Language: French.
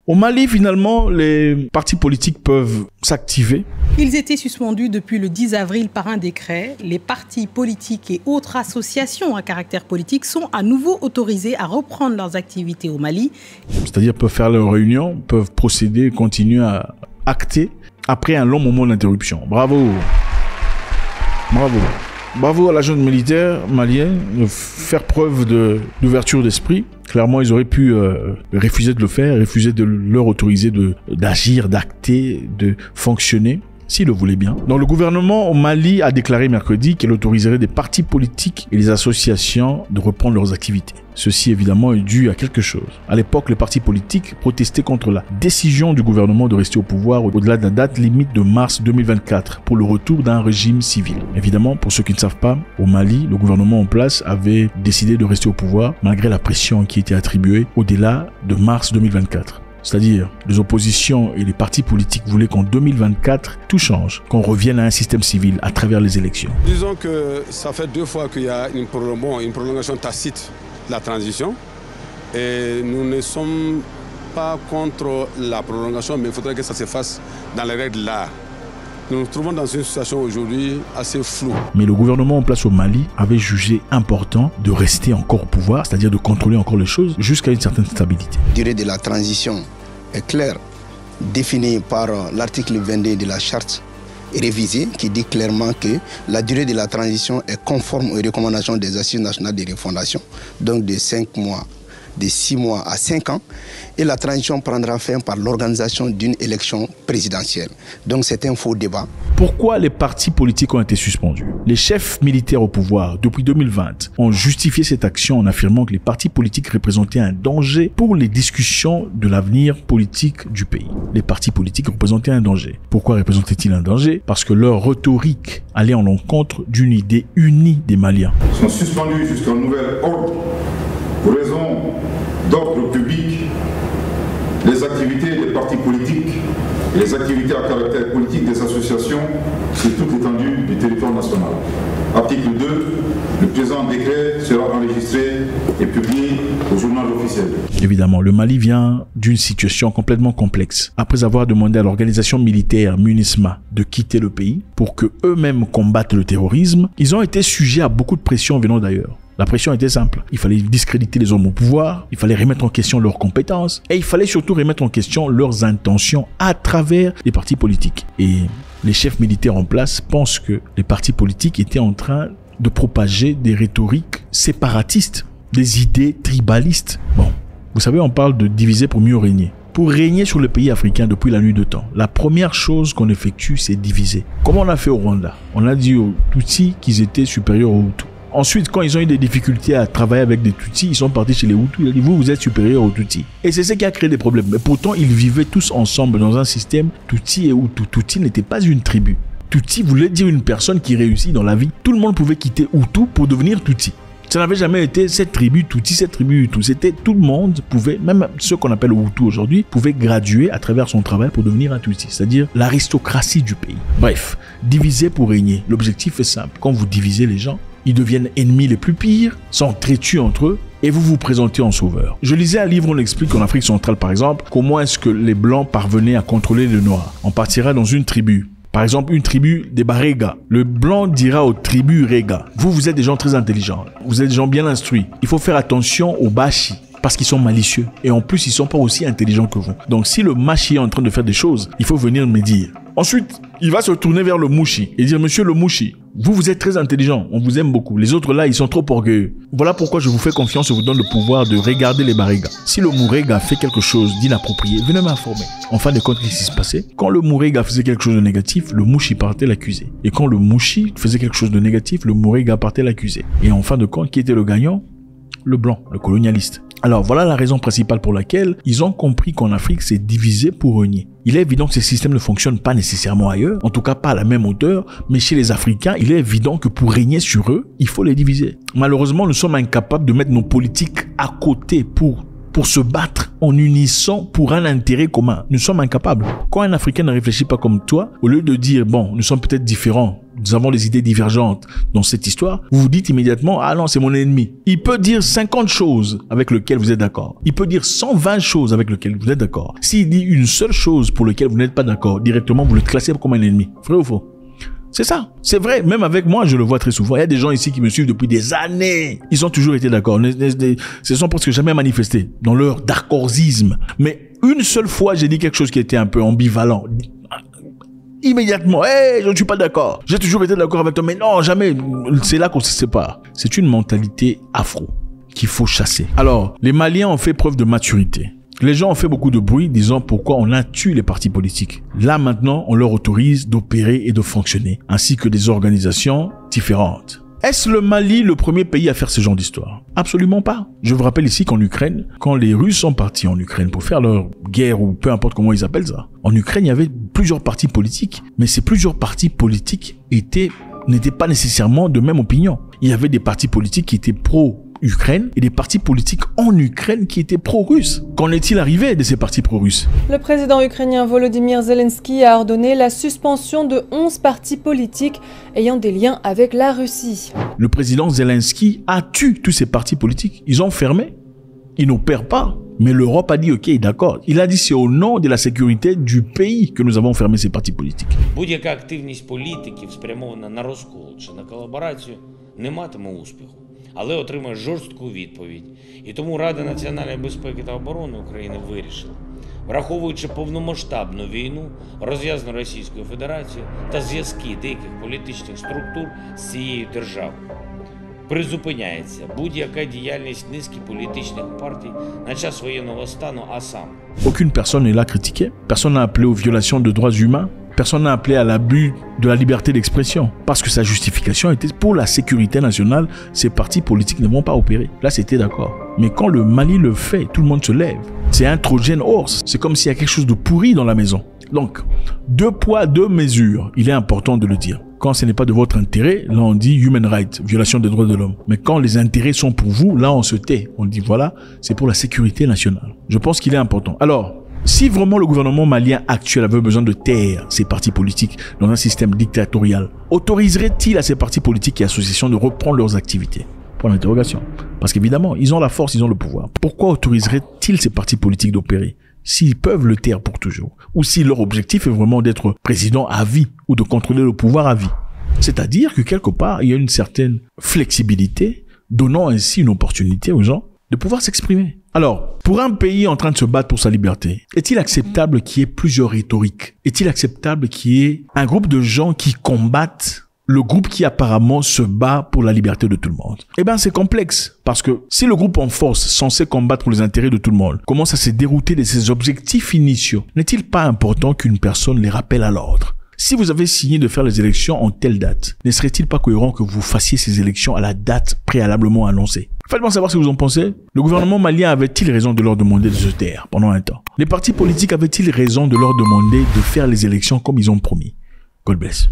Au Mali, finalement, les partis politiques peuvent s'activer. Ils étaient suspendus depuis le 10 avril par un décret. Les partis politiques et autres associations à caractère politique sont à nouveau autorisés à reprendre leurs activités au Mali. C'est-à-dire peuvent faire leurs réunions, peuvent procéder, continuer à acter après un long moment d'interruption. Bravo. Bravo. Bravo à la junte militaire malienne de faire preuve d'ouverture d'esprit. Clairement, ils auraient pu refuser de le faire, refuser de leur autoriser d'agir, d'acter, de fonctionner, s'ils le voulaient bien. Donc, le gouvernement au Mali a déclaré mercredi qu'il autoriserait des partis politiques et les associations de reprendre leurs activités. Ceci, évidemment, est dû à quelque chose. À l'époque, les partis politiques protestaient contre la décision du gouvernement de rester au pouvoir au-delà de la date limite de mars 2024 pour le retour d'un régime civil. Évidemment, pour ceux qui ne savent pas, au Mali, le gouvernement en place avait décidé de rester au pouvoir malgré la pression qui était attribuée au-delà de mars 2024. C'est-à-dire, les oppositions et les partis politiques voulaient qu'en 2024, tout change, qu'on revienne à un système civil à travers les élections. Disons que ça fait 2 fois qu'il y a une prolongation tacite de la transition. Et nous ne sommes pas contre la prolongation, mais il faudrait que ça se fasse dans les règles de l'art. Nous nous trouvons dans une situation aujourd'hui assez floue. Mais le gouvernement en place au Mali avait jugé important de rester encore au pouvoir, c'est-à-dire de contrôler encore les choses jusqu'à une certaine stabilité. La durée de la transition est claire, définie par l'article 22 de la charte révisée qui dit clairement que la durée de la transition est conforme aux recommandations des Assises nationales de refondation, donc de 5 mois. De 6 mois à 5 ans, et la transition prendra fin par l'organisation d'une élection présidentielle. Donc c'est un faux débat. Pourquoi les partis politiques ont été suspendus? Les chefs militaires au pouvoir, depuis 2020, ont justifié cette action en affirmant que les partis politiques représentaient un danger pour les discussions de l'avenir politique du pays. Les partis politiques représentaient un danger. Pourquoi représentaient-ils un danger? Parce que leur rhétorique allait en l'encontre d'une idée unie des Maliens. Ils sont suspendus jusqu'à un nouvel ordre. Pour raison d'ordre public, les activités des partis politiques et les activités à caractère politique des associations sur toute l'étendue du territoire national. Article 2, le présent décret sera enregistré et publié au journal officiel. Évidemment, le Mali vient d'une situation complètement complexe. Après avoir demandé à l'organisation militaire MUNISMA de quitter le pays pour que eux-mêmes combattent le terrorisme, ils ont été sujets à beaucoup de pression venant d'ailleurs. La pression était simple. Il fallait discréditer les hommes au pouvoir, il fallait remettre en question leurs compétences et il fallait surtout remettre en question leurs intentions à travers les partis politiques. Et les chefs militaires en place pensent que les partis politiques étaient en train de propager des rhétoriques séparatistes, des idées tribalistes. Bon, vous savez, on parle de diviser pour mieux régner. Pour régner sur le pays africain depuis la nuit de temps, la première chose qu'on effectue, c'est diviser. Comme on a fait au Rwanda, on a dit aux Tutsis qu'ils étaient supérieurs aux Hutus. Ensuite, quand ils ont eu des difficultés à travailler avec des Tutsis, ils sont partis chez les Hutus. Ils ont dit, vous êtes supérieurs aux Tutsis. Et c'est ce qui a créé des problèmes. Mais pourtant, ils vivaient tous ensemble dans un système Tutsi et Hutu. Tutsi n'était pas une tribu. Tutsi voulait dire une personne qui réussit dans la vie. Tout le monde pouvait quitter Hutu pour devenir Tutsi. Ça n'avait jamais été cette tribu Tutsi, cette tribu Hutu. C'était tout le monde pouvait, même ceux qu'on appelle Hutu aujourd'hui, pouvaient graduer à travers son travail pour devenir un Tutsi. C'est-à-dire l'aristocratie du pays. Bref, diviser pour régner. L'objectif est simple. Quand vous divisez les gens, ils deviennent ennemis les plus pires, s'entretuent entre eux et vous vous présentez en sauveur. Je lisais un livre où on explique qu'en Afrique centrale, par exemple, comment est-ce que les Blancs parvenaient à contrôler les Noirs. On partira dans une tribu. Par exemple, une tribu des Barega. Le Blanc dira aux tribus Rega, vous êtes des gens très intelligents, vous êtes des gens bien instruits. Il faut faire attention aux Bashi parce qu'ils sont malicieux. Et en plus, ils ne sont pas aussi intelligents que vous. Donc, si le Machi est en train de faire des choses, il faut venir me dire. Ensuite, il va se tourner vers le Mouchi et dire, monsieur le Mouchi, vous êtes très intelligent, on vous aime beaucoup. Les autres là, ils sont trop orgueilleux. Voilà pourquoi je vous fais confiance et vous donne le pouvoir de regarder les Barega. Si le Mourega fait quelque chose d'inapproprié, venez m'informer. En fin de compte, qu'est-ce qui se passait? Quand le Mourega faisait quelque chose de négatif, le Mouchi partait l'accuser. Et quand le Mouchi faisait quelque chose de négatif, le Mourega partait l'accuser. Et en fin de compte, qui était le gagnant? Le Blanc, le colonialiste. Alors voilà la raison principale pour laquelle ils ont compris qu'en Afrique, c'est diviser pour régner. Il est évident que ces systèmes ne fonctionnent pas nécessairement ailleurs, en tout cas pas à la même hauteur, mais chez les Africains, il est évident que pour régner sur eux, il faut les diviser. Malheureusement, nous sommes incapables de mettre nos politiques à côté pour se battre en unissant pour un intérêt commun. Nous sommes incapables. Quand un Africain ne réfléchit pas comme toi, au lieu de dire, bon, nous sommes peut-être différents, nous avons des idées divergentes dans cette histoire, vous vous dites immédiatement, ah non, c'est mon ennemi. Il peut dire 50 choses avec lesquelles vous êtes d'accord. Il peut dire 120 choses avec lesquelles vous êtes d'accord. S'il dit une seule chose pour laquelle vous n'êtes pas d'accord, directement, vous le classez comme un ennemi. Vrai ou faux? C'est ça. C'est vrai. Même avec moi, je le vois très souvent. Il y a des gens ici qui me suivent depuis des années. Ils ont toujours été d'accord. Ils se sont presque jamais manifestés dans leur d'accordisme. Mais une seule fois, j'ai dit quelque chose qui était un peu ambivalent. Immédiatement, hey, je ne suis pas d'accord. J'ai toujours été d'accord avec toi, mais non, jamais. C'est là qu'on se sépare. C'est une mentalité afro qu'il faut chasser. Alors, les Maliens ont fait preuve de maturité. Les gens ont fait beaucoup de bruit disant pourquoi on a tué les partis politiques. Là maintenant, on leur autorise d'opérer et de fonctionner, ainsi que des organisations différentes. Est-ce le Mali le premier pays à faire ce genre d'histoire? Absolument pas. Je vous rappelle ici qu'en Ukraine, quand les Russes sont partis en Ukraine pour faire leur guerre ou peu importe comment ils appellent ça, en Ukraine, il y avait plusieurs partis politiques, mais ces plusieurs partis politiques n'étaient pas nécessairement de même opinion. Il y avait des partis politiques qui étaient pro-Ukraine et des partis politiques en Ukraine qui étaient pro-russes. Qu'en est-il arrivé de ces partis pro-russes? Le président ukrainien Volodymyr Zelensky a ordonné la suspension de 11 partis politiques ayant des liens avec la Russie. Le président Zelensky a tué tous ces partis politiques. Ils ont fermé. Ils n'opèrent pas. Mais l'Europe a dit ok, d'accord. Il a dit c'est au nom de la sécurité du pays que nous avons fermé ces partis politiques. Будь-яка активність політиків, спрямована на розкол чи на колаборацію, не матиме успіху, але отримає жорстку відповідь. І тому Рада національної безпеки та оборони України вирішила, враховуючи повномасштабну війну, розв'язану Російською Федерацією та зв'язки деяких політичних структур з цією державою, призупиняється будь-яка діяльність низки політичних партій на час воєнного стану, а саме. Aucune personne n'est là critiquée. Personne n'a appelé aux violations de droits humains. Personne n'a appelé à l'abus de la liberté d'expression. Parce que sa justification était pour la sécurité nationale, ces partis politiques ne vont pas opérer. Là, c'était d'accord. Mais quand le Mali le fait, tout le monde se lève. C'est un Trojan horse. C'est comme s'il y a quelque chose de pourri dans la maison. Donc, 2 poids, 2 mesures. Il est important de le dire. Quand ce n'est pas de votre intérêt, là on dit human rights, violation des droits de l'homme. Mais quand les intérêts sont pour vous, là on se tait. On dit voilà, c'est pour la sécurité nationale. Je pense qu'il est important. Alors, si vraiment le gouvernement malien actuel avait besoin de taire ces partis politiques dans un système dictatorial, autoriserait-il à ces partis politiques et associations de reprendre leurs activités? Point d'interrogation. Parce qu'évidemment, ils ont la force, ils ont le pouvoir. Pourquoi autoriserait-il ces partis politiques d'opérer s'ils peuvent le taire pour toujours? Ou si leur objectif est vraiment d'être président à vie ou de contrôler le pouvoir à vie? C'est-à-dire que quelque part, il y a une certaine flexibilité, donnant ainsi une opportunité aux gens de pouvoir s'exprimer. Alors, pour un pays en train de se battre pour sa liberté, est-il acceptable qu'il y ait plusieurs rhétoriques? Est-il acceptable qu'il y ait un groupe de gens qui combattent le groupe qui apparemment se bat pour la liberté de tout le monde? Eh bien, c'est complexe. Parce que si le groupe en force, censé combattre pour les intérêts de tout le monde, commence à se dérouter de ses objectifs initiaux, n'est-il pas important qu'une personne les rappelle à l'ordre? Si vous avez signé de faire les élections en telle date, ne serait-il pas cohérent que vous fassiez ces élections à la date préalablement annoncée? Faites-moi savoir ce que vous en pensez. Le gouvernement malien avait-il raison de leur demander de se taire pendant un temps? Les partis politiques avaient-ils raison de leur demander de faire les élections comme ils ont promis? God bless.